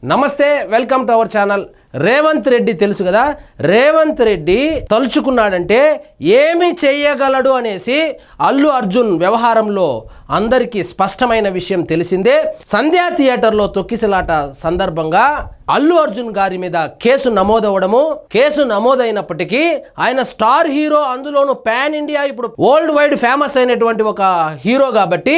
నమస్తే, welcome to our channel. Revanth Reddy తెలుసు కదా, రేవంత్ రెడ్డి తలుచుకున్నాడంటే ఏమి చేయగలడు అనేసి అల్లు అర్జున్ వ్యవహారంలో అందరికీ స్పష్టమైన విషయం తెలిసిందే. సంధ్యా థియేటర్లో తొక్కిసలాట సందర్భంగా అల్లు అర్జున్ గారి మీద కేసు నమోదవడము, కేసు నమోదైనప్పటికీ ఆయన స్టార్ హీరో, అందులోనూ పాన్ ఇండియా ఇప్పుడు వరల్డ్ వైడ్ ఫేమస్ అయినటువంటి ఒక హీరో కాబట్టి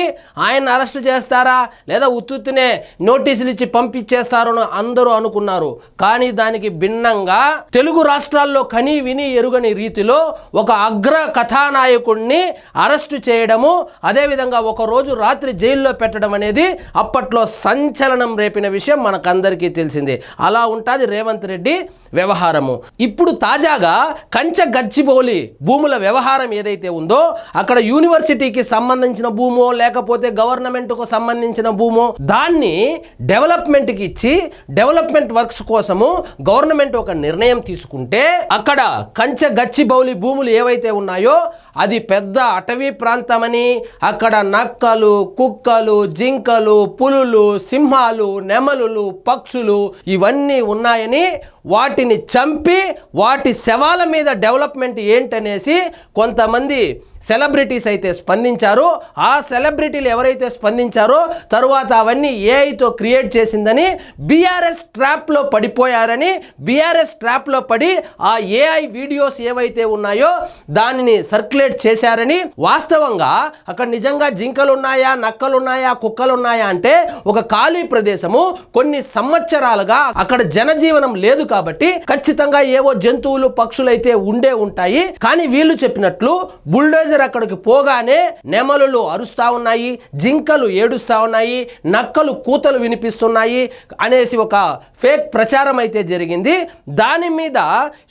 ఆయన అరెస్ట్ చేస్తారా లేదా ఉత్తునే నోటీసులు ఇచ్చి పంపించేస్తారో అందరూ అనుకున్నారు. కానీ దానికి భిన్నంగా తెలుగు రాష్ట్రాల్లో కని విని ఎరుగని రీతిలో ఒక అగ్ర కథానాయకుడిని అరెస్టు చేయడము, అదేవిధంగా ఒక రోజు రాత్రి జైల్లో పెట్టడం అనేది అప్పట్లో సంచలనం రేపిన విషయం మనకందరికీ తెలిసిందే. అలా ఉంటుంది రేవంత్ రెడ్డి వ్యవహారము. ఇప్పుడు తాజాగా కంచె గచ్చిబౌలి భూముల వ్యవహారం ఏదైతే ఉందో, అక్కడ యూనివర్సిటీకి సంబంధించిన భూమో లేకపోతే గవర్నమెంట్కు సంబంధించిన భూమో దాన్ని డెవలప్మెంట్కి ఇచ్చి డెవలప్మెంట్ వర్క్స్ కోసము గవర్నమెంట్ ఒక నిర్ణయం తీసుకుంటే, అక్కడ కంచె గచ్చిబౌలి భూములు ఏవైతే ఉన్నాయో అది పెద్ద అటవీ ప్రాంతమని, అక్కడ నక్కలు, కుక్కలు, జింకలు, పులులు, సింహాలు, నెమలులు, పక్షులు ఇవన్నీ ఉన్నాయని, వాటిని చంపి వాటి శవాల మీద డెవలప్మెంట్ ఏంటనేసి కొంతమంది సెలబ్రిటీస్ అయితే స్పందించారు. ఆ సెలబ్రిటీలు ఎవరైతే స్పందించారో తరువాత అవన్నీ ఏఐతో క్రియేట్ చేసిందని, బీఆర్ఎస్ ట్రాప్లో పడిపోయారని, బీఆర్ఎస్ ట్రాప్లో పడి ఆ ఏఐ వీడియోస్ ఏవైతే ఉన్నాయో దానిని సర్క్యులేట్ చేశారని, వాస్తవంగా అక్కడ నిజంగా జింకలు ఉన్నాయా, నక్కలు ఉన్నాయా, కుక్కలు ఉన్నాయా అంటే ఒక ఖాళీ ప్రదేశము, కొన్ని సంవత్సరాలుగా అక్కడ జనజీవనం లేదు కాబట్టి ఖచ్చితంగా ఏవో జంతువులు, పక్షులు అయితే ఉండే ఉంటాయి. కానీ వీళ్ళు చెప్పినట్లు బుల్డోజర్ అక్కడికి పోగానే నెమలులు అరుస్తా ఉన్నాయి, జింకలు ఏడుస్తా ఉన్నాయి, నక్కలు కూతలు వినిపిస్తున్నాయి అనేసి ఒక ఫేక్ ప్రచారం అయితే జరిగింది. దాని మీద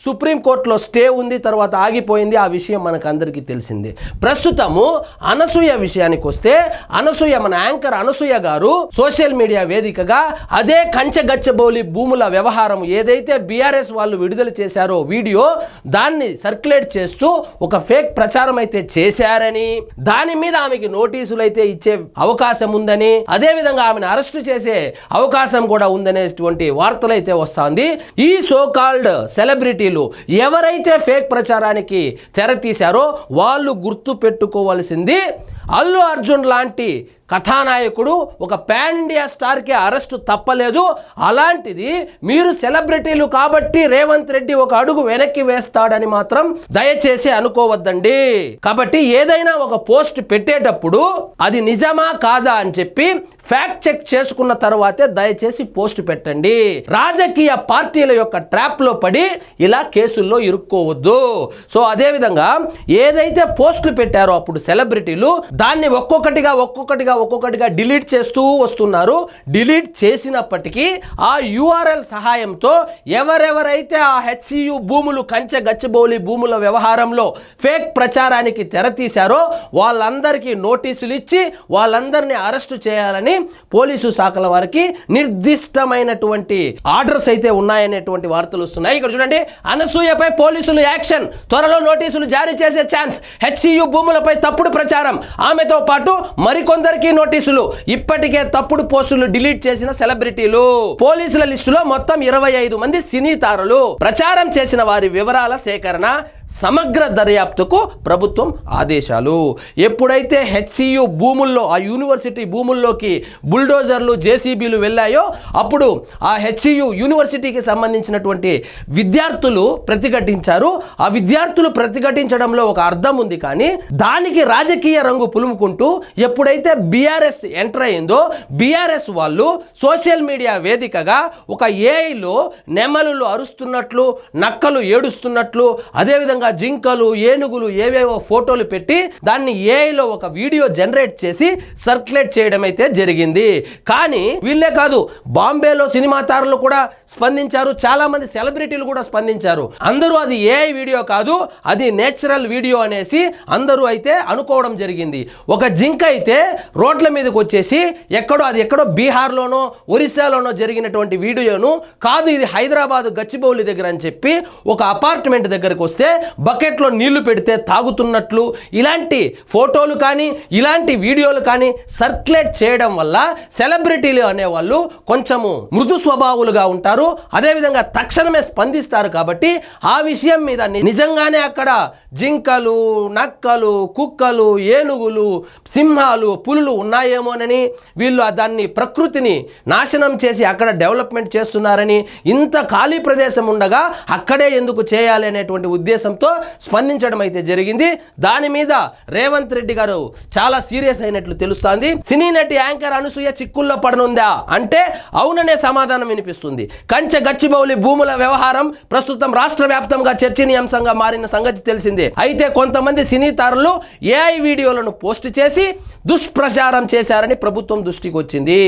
సుప్రీంకోర్టులో స్టే ఉంది, తర్వాత ఆగిపోయింది. ఆ విషయం మనకు అందరికీ తెలిసింది. ప్రస్తుతము అనసూయ విషయానికి వస్తే, అనసూయ, మన యాంకర్ అనసూయ గారు సోషల్ మీడియా వేదికగా అదే కంచె గచ్చబౌలి భూముల వ్యవహారం ఏదైతే బీఆర్ఎస్ వాళ్ళు విడుదల చేశారో వీడియో, దాన్ని సర్క్యులేట్ చేస్తూ ఒక ఫేక్ ప్రచారం అయితే చేశారని, దాని మీద ఆమెకి నోటీసులు అయితే ఇచ్చే అవకాశం ఉందని, అదేవిధంగా ఆమెను అరెస్టు చేసే అవకాశం కూడా ఉందనేటువంటి వార్తలు అయితే వస్తుంది. ఈ సో కాల్డ్ సెలబ్రిటీలు ఎవరైతే ఫేక్ ప్రచారానికి తెర తీశారో వాళ్ళు గుర్తు పెట్టుకోవాల్సింది, అల్లు అర్జున్ లాంటి కథానాయకుడు ఒక పాన్ ఇండియా స్టార్కి అరెస్టు తప్పలేదు. అలాంటిది మీరు సెలబ్రిటీలు కాబట్టి రేవంత్ రెడ్డి ఒక అడుగు వెనక్కి వేస్తాడని మాత్రం దయచేసి అనుకోవద్దండి. కాబట్టి ఏదైనా ఒక పోస్ట్ పెట్టేటప్పుడు అది నిజమా కాదా అని చెప్పి ఫ్యాక్ట్ చెక్ చేసుకున్న తర్వాతే దయచేసి పోస్ట్ పెట్టండి. రాజకీయ పార్టీల యొక్క ట్రాప్లో పడి ఇలా కేసుల్లో ఇరుక్కోవద్దు. సో అదేవిధంగా ఏదైతే పోస్టులు పెట్టారో అప్పుడు సెలబ్రిటీలు దాన్ని ఒక్కొక్కటిగా డిలీట్ చేస్తూ వస్తున్నారు. డిలీట్ చేసినప్పటికీ ఆ యూఆర్ఎల్ సహాయంతో ఎవరెవరైతే ఆ హెచ్సియు భూములు, కంచె గచ్చిబౌలి భూముల వ్యవహారంలో ఫేక్ ప్రచారానికి తెరతీశారో వాళ్ళందరికీ నోటీసులు ఇచ్చి వాళ్ళందరినీ అరెస్టు చేయాలని పోలీసు శాఖల వారికి నిర్దిష్టమైనటువంటి ఆర్డర్స్ అయితే ఉన్నాయనేటువంటి వార్తలు వస్తున్నాయి. ఇక్కడ చూడండి, అనసూయపై పోలీసులు యాక్షన్, త్వరలో నోటీసులు జారీ చేసే ఛాన్స్, హెచ్సియు భూములపై తప్పుడు ప్రచారం, ఆమెతో పాటు మరికొందరికి నోటీసులు. ఇప్పటికే తప్పుడు పోస్టులు డిలీట్ చేసిన సెలబ్రిటీలు పోలీసుల లిస్టులో మొత్తం 25 మంది సినీ తారలు. ప్రచారం చేసిన వారి వివరాల సేకరణ, సమగ్ర దర్యాప్తుకు ప్రభుత్వం ఆదేశాలు. ఎప్పుడైతే హెచ్సియు భూముల్లో, ఆ యూనివర్సిటీ భూముల్లోకి బుల్డోజర్లు, జేసీబీలు వెళ్ళాయో అప్పుడు ఆ హెచ్సియు యూనివర్సిటీకి సంబంధించినటువంటి విద్యార్థులు ప్రతిఘటించారు. ఆ విద్యార్థులు ప్రతిఘటించడంలో ఒక అర్థం ఉంది, కానీ దానికి రాజకీయ రంగు పులుముకుంటూ ఎప్పుడైతే బీఆర్ఎస్ ఎంటర్ అయిందో బీఆర్ఎస్ వాళ్ళు సోషల్ మీడియా వేదికగా ఒక ఏఐలో నెమలులు అరుస్తున్నట్లు, నక్కలు ఏడుస్తున్నట్లు, అదేవిధంగా జింకలు, ఏనుగులు ఏవేవో ఫోటోలు పెట్టి దాన్ని ఏఐలో ఒక వీడియో జనరేట్ చేసి సర్క్యులేట్ చేయడం అయితే జరిగింది. కానీ వీళ్ళే కాదు, బాంబేలో సినిమా తారలు కూడా స్పందించారు, చాలా మంది సెలబ్రిటీలు కూడా స్పందించారు. అందరూ అది ఏఐ వీడియో కాదు, అది నేచురల్ వీడియో అనేసి అందరూ అయితే అనుకోవడం జరిగింది. ఒక జింక అయితే రోడ్ల మీదకి వచ్చేసి ఎక్కడో బీహార్లోనో ఒరిస్సాలోనో జరిగినటువంటి వీడియోను కాదు, ఇది హైదరాబాద్ గచ్చిబౌలి దగ్గర అని చెప్పి ఒక అపార్ట్మెంట్ దగ్గరకు వస్తే బకెట్లో నీళ్లు పెడితే తాగుతున్నట్లు ఇలాంటి ఫోటోలు కానీ ఇలాంటి వీడియోలు కానీ సర్క్యులేట్ చేయడం వల్ల సెలబ్రిటీలు అనేవాళ్ళు కొంచెము మృదు స్వభావులుగా ఉంటారు, అదేవిధంగా తక్షణమే స్పందిస్తారు. కాబట్టి ఆ విషయం మీద నిజంగానే అక్కడ జింకలు, నక్కలు, కుక్కలు, ఏనుగులు, సింహాలు, పులులు ఉన్నాయేమోనని వీళ్ళు దాన్ని ప్రకృతిని నాశనం చేసి అక్కడ డెవలప్మెంట్ చేస్తున్నారని, ఇంత ఖాళీ ప్రదేశం ఉండగా అక్కడే ఎందుకు చేయాలి అనేటువంటి ఉద్దేశంతో స్పందించడం అయితే జరిగింది. దాని మీద రేవంత్ రెడ్డి గారు చాలా సీరియస్ అయినట్లు తెలుస్తోంది. సినీ నటి యాంకర్ అనసూయ చిక్కుల్లో పడనుందా అంటే అవుననే సమాధానం వినిపిస్తుంది. కంచె గచ్చిబౌలి భూముల వ్యవహారం ప్రస్తుతం రాష్ట్ర వ్యాప్తంగా చర్చనీయాంశంగా మారిన సంగతి తెలిసిందే. అయితే కొంతమంది సినీ తారలు ఏఐ వీడియోలను పోస్ట్ చేసి దుష్ప్రచారం చేశారని ప్రభుత్వం దృష్టికి వచ్చింది.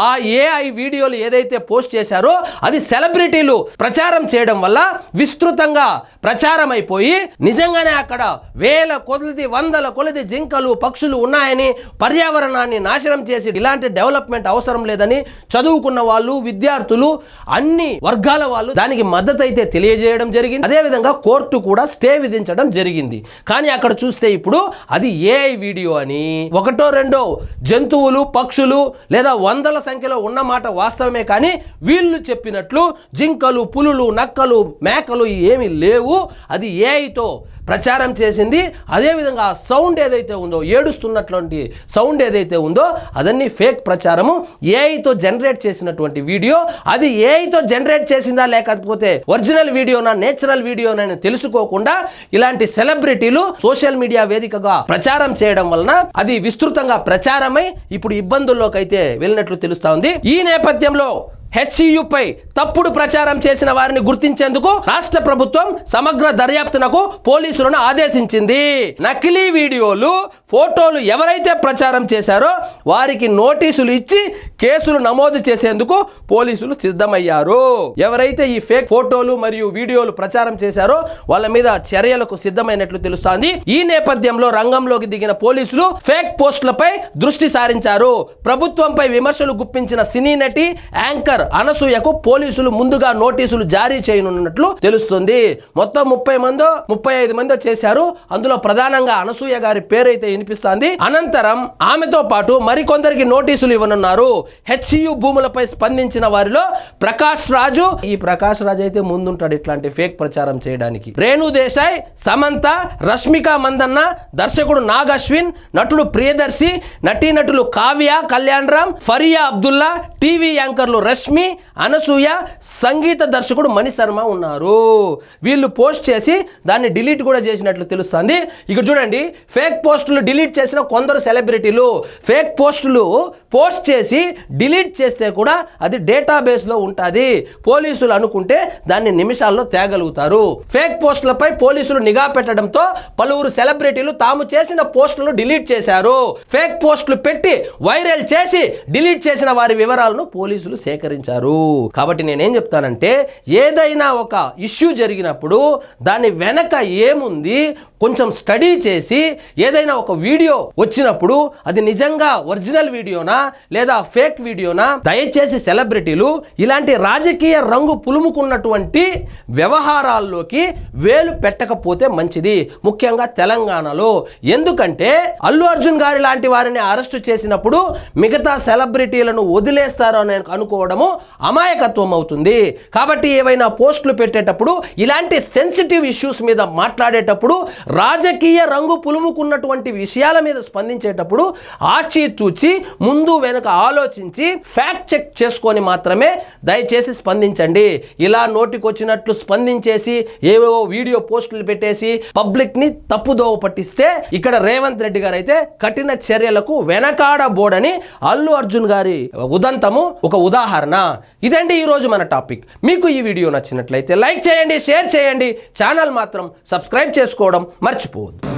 ఆ ఏఐ వీడియోలు ఏదైతే పోస్ట్ చేశారో అది సెలబ్రిటీలు ప్రచారం చేయడం వల్ల విస్తృతంగా ప్రచారం అయిపోయి నిజంగానే అక్కడ వేల కొలది వందల కొలది జింకలు, పక్షులు ఉన్నాయని, పర్యావరణాన్ని నాశనం చేసి ఇలాంటి డెవలప్మెంట్ అవసరం లేదని చదువుకున్న వాళ్ళు, విద్యార్థులు, అన్ని వర్గాల వాళ్ళు దానికి మద్దతు అయితే తెలియజేయడం జరిగింది. అదేవిధంగా కోర్టు కూడా స్టే విధించడం జరిగింది. కానీ అక్కడ చూస్తే ఇప్పుడు అది ఏఐ వీడియో అని, ఒకటో రెండో జంతువులు, పక్షులు లేదా వందల సంఖ్యలో ఉన్నమాట వాస్తవమే, కానీ వీళ్ళు చెప్పినట్లు జింకలు, పులులు, నక్కలు, మేకలు ఏమీ లేవు. అది ఏఐతో ప్రచారం చేసింది. అదేవిధంగా సౌండ్ ఏదైతే ఉందో, ఏడుస్తున్నటువంటి సౌండ్ ఏదైతే ఉందో అదన్నీ ఫేక్ ప్రచారము, ఏఐతో జనరేట్ చేసినటువంటి వీడియో. అది ఏఐతో జనరేట్ చేసిందా లేకపోతే ఒరిజినల్ వీడియోనా, నేచురల్ వీడియోనా తెలుసుకోకుండా ఇలాంటి సెలబ్రిటీలు సోషల్ మీడియా వేదికగా ప్రచారం చేయడం వలన అది విస్తృతంగా ప్రచారమై ఇప్పుడు ఇబ్బందుల్లోకి అయితే వెళ్ళినట్లు తెలుస్తా ఉంది. ఈ నేపథ్యంలో హెచ్సియుపై తప్పుడు ప్రచారం చేసిన వారిని గుర్తించేందుకు రాష్ట్ర ప్రభుత్వం సమగ్ర దర్యాప్తునకు పోలీసులను ఆదేశించింది. నకిలీ వీడియోలు, ఫోటోలు ఎవరైతే ప్రచారం చేశారో వారికి నోటీసులు ఇచ్చి కేసులు నమోదు చేసేందుకు పోలీసులు సిద్ధమయ్యారు. ఎవరైతే ఈ ఫేక్ ఫోటోలు మరియు వీడియోలు ప్రచారం చేశారో వాళ్ళ మీద చర్యలకు సిద్ధమైనట్లు తెలుస్తోంది. ఈ నేపథ్యంలో రంగంలోకి దిగిన పోలీసులు ఫేక్ పోస్టులపై దృష్టి సారించారు. ప్రభుత్వంపై విమర్శలు గుప్పించిన సినీ నటి యాంకర్ అనసూయకు పోలీసులు ముందుగా నోటీసులు జారీ చేయనున్నట్లు తెలుస్తుంది. మొత్తం 35 మందో చేశారు. అందులో ప్రధానంగా అనసూయ గారి పేరైతే వినిపిస్తుంది. అనంతరం ఆమెతో పాటు మరికొందరికి నోటీసులు ఇవ్వనున్నారు. హెచ్సియు భూములపై స్పందించిన వారిలో ప్రకాష్ రాజు, ఈ ప్రకాష్ రాజు అయితే ముందుంటాడు ఇట్లాంటి ఫేక్ ప్రచారం చేయడానికి. రేణు దేశాయ్, సమంత, రష్మిక మందన్న, దర్శకుడు నాగ్ అశ్విన్, నటుడు ప్రియదర్శి, నటీనటులు కావ్య, కళ్యాణ్ రామ్, ఫరియా అబ్దుల్లా, టీవీ యాంకర్లు రష్మి, అనసూయ, సంగీత దర్శకుడు మణి శర్మ ఉన్నారు. వీళ్ళు పోస్ట్ చేసి దాన్ని డిలీట్ కూడా చేసినట్లు తెలుస్తుంది. ఇక్కడ చూడండి, ఫేక్ పోస్టులు డిలీట్ చేసిన కొందరు సెలబ్రిటీలు ఫేక్ పోస్టులు పోస్ట్ చేసి డిలీట్ చేస్తే కూడా అది డేటాబేస్లో ఉంటుంది. పోలీసులు అనుకుంటే దాన్ని నిమిషాల్లో తేగలుగుతారు. ఫేక్ పోస్టులపై పోలీసులు నిఘా పెట్టడంతో పలువురు సెలబ్రిటీలు తాము చేసిన పోస్టులను డిలీట్ చేశారు. ఫేక్ పోస్టులు పెట్టి వైరల్ చేసి డిలీట్ చేసిన వారి వివరాలను పోలీసులు సేకరించారు. కాబట్టి నేనేం చెప్తానంటే, ఏదైనా ఒక ఇష్యూ జరిగినప్పుడు దాని వెనక ఏముంది కొంచెం స్టడీ చేసి, ఏదైనా ఒక వీడియో వచ్చినప్పుడు అది నిజంగా ఒరిజినల్ వీడియోనా లేదా ఫేక్ వీడియోనా, దయచేసి సెలబ్రిటీలు ఇలాంటి రాజకీయ రంగు పులుముకున్నటువంటి వ్యవహారాల్లోకి వేలు పెట్టకపోతే మంచిది, ముఖ్యంగా తెలంగాణలో. ఎందుకంటే అల్లు అర్జున్ గారి లాంటి వారిని అరెస్టు చేసినప్పుడు మిగతా సెలబ్రిటీలను వదిలేస్తారు అని అనుకోవడము అమాయకత్వం అవుతుంది. కాబట్టి ఏవైనా పోస్టులు పెట్టేటప్పుడు, ఇలాంటి సెన్సిటివ్ ఇష్యూస్ మీద మాట్లాడేటప్పుడు, రాజకీయ రంగు పులుముకున్నటువంటి విషయాల మీద స్పందించేటప్పుడు ఆచితూచి ముందు వెనక ఆలోచించి ఫ్యాక్ట్ చెక్ చేసుకొని మాత్రమే దయచేసి స్పందించండి. ఇలా నోటికొచ్చినట్లు స్పందించేసి ఏవేవో వీడియో పోస్టులు పెట్టేసి పబ్లిక్ ని తప్పుదోవ పట్టిస్తే ఇక్కడ రేవంత్ రెడ్డి గారు అయితే కఠిన చర్యలకు వెనకాడబోడని అల్లు అర్జున్ గారి ఉదంతము ఒక ఉదాహరణ. ఇదండి ఈరోజు మన టాపిక్. మీకు ఈ వీడియో నచ్చినట్లయితే లైక్ చేయండి, షేర్ చేయండి, ఛానల్ మాత్రం సబ్స్క్రైబ్ చేసుకోవడం మర్చిపోవద్దు.